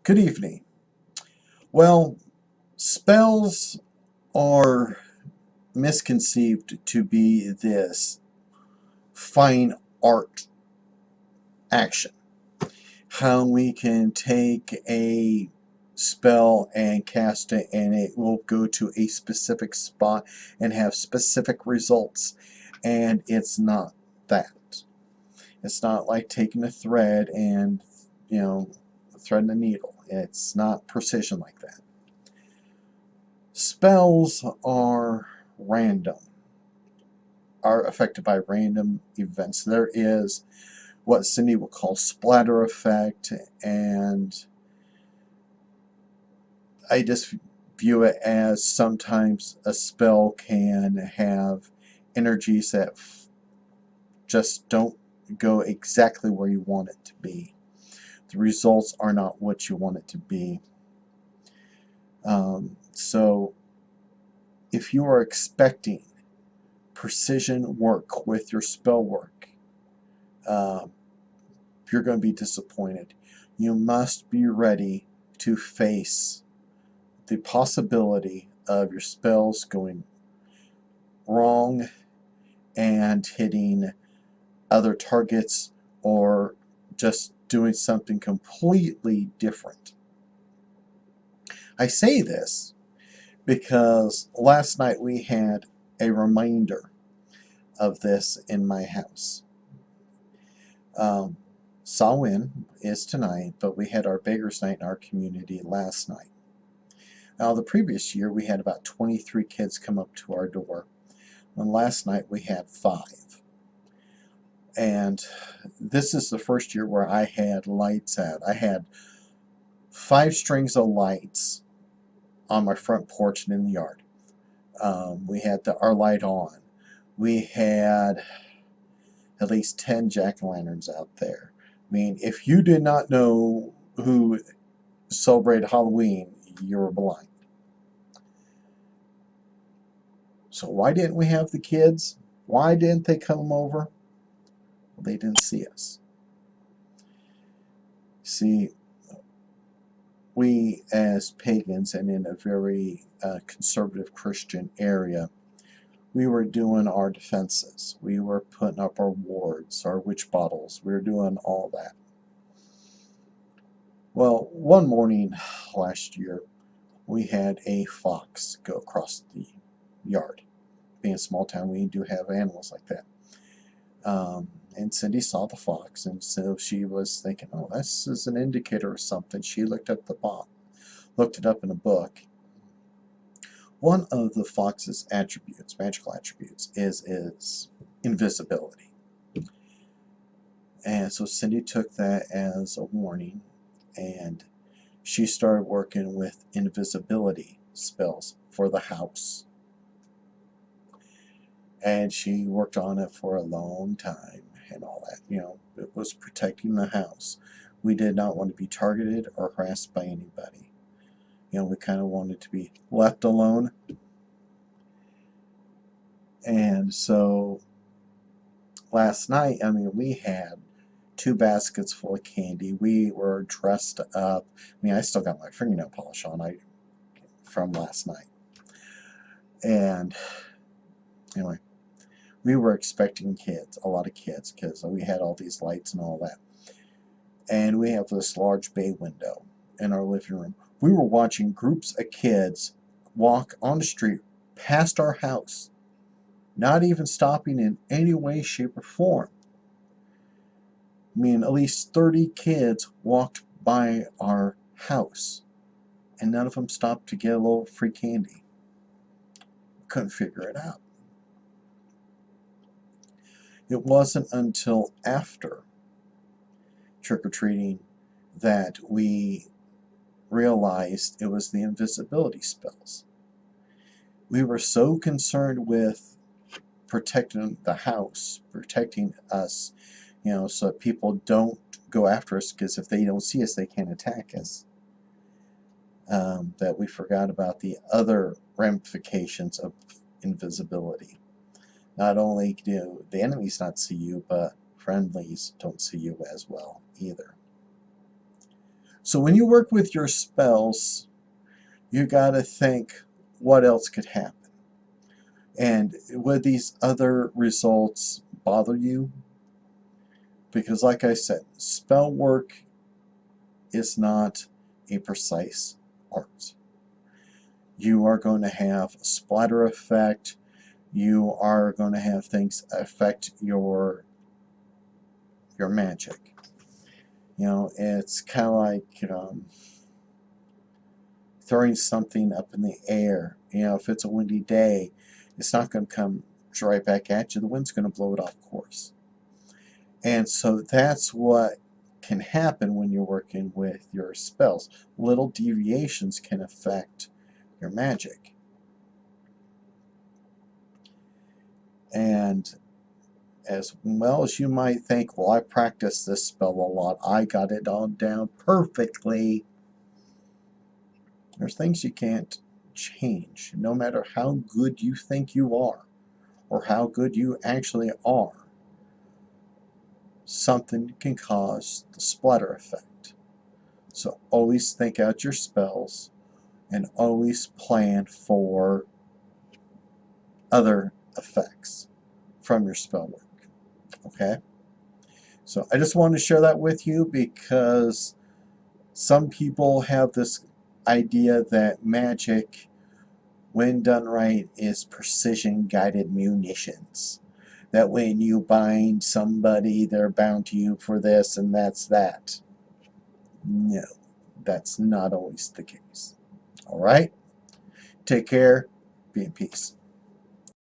Good evening. Well, spells are misconceived to be this fine art action. How we can take a spell and cast it and it will go to a specific spot and have specific results. And it's not that. It's not like taking a thread and, threading a needle. It's not precision like that. Spells are random, are affected by random events. There is what Cindy will call splatter effect, and I just view it as sometimes a spell can have energies that just don't go exactly where you want it to be. The results are not what you want it to be. So if you are expecting precision work with your spell work, you're going to be disappointed. You must be ready to face the possibility of your spells going wrong and hitting other targets or just doing something completely different. I say this because last night we had a reminder of this in my house. Samhain is tonight, but we had our beggars night in our community last night. Now, the previous year we had about 23 kids come up to our door, and last night we had 5. And this is the first year where I had lights out. I had 5 strings of lights on my front porch and in the yard. We had our light on. We had at least 10 jack-o'-lanterns out there. I mean, if you did not know who celebrated Halloween, you were blind. So why didn't we have the kids? Why didn't they come over? Well, they didn't see us. See, we as pagans and in a very conservative Christian area, we were doing our defenses. We were putting up our wards, our witch bottles. We were doing all that. Well, one morning last year, we had a fox go across the yard. Being a small town, we do have animals like that. And Cindy saw the fox, and so she was thinking, oh, this is an indicator of something. She looked up looked it up in a book. One of the fox's attributes, magical attributes, is invisibility. And so Cindy took that as a warning, and she started working with invisibility spells for the house. And she worked on it for a long time and all that. It was protecting the house. We did not want to be targeted or harassed by anybody. We kind of wanted to be left alone. And so last night, we had 2 baskets full of candy. We were dressed up. I still got my fingernail polish on from last night. And anyway, we were expecting kids, a lot of kids, because we had all these lights and all that. And we have this large bay window in our living room. We were watching groups of kids walk on the street past our house, not even stopping in any way, shape, or form. At least 30 kids walked by our house, and none of them stopped to get a little free candy. Couldn't figure it out. It wasn't until after trick-or-treating that we realized it was the invisibility spells. We were so concerned with protecting the house, protecting us, so that people don't go after us, because if they don't see us, they can't attack us, that we forgot about the other ramifications of invisibility. Not only do the enemies not see you, but friendlies don't see you as well either. So when you work with your spells, you got to think what else could happen. And would these other results bother you? Because like I said, spell work is not a precise art. You are going to have a splatter effect. You are going to have things affect your magic. You know, it's kind of like throwing something up in the air. You know, if it's a windy day, it's not going to come right back at you. The wind's going to blow it off course. And so that's what can happen when you're working with your spells. Little deviations can affect your magic. And as well as you might think, well, I practiced this spell a lot, I got it all down perfectly, there's things you can't change, no matter how good you think you are, or how good you actually are. Something can cause the splatter effect. So always think out your spells, and always plan for other effects from your spell work. Okay? So I just wanted to share that with you because some people have this idea that magic, when done right, is precision guided munitions. That when you bind somebody, they're bound to you for this and that's that. No, that's not always the case. All right? Take care. Be in peace.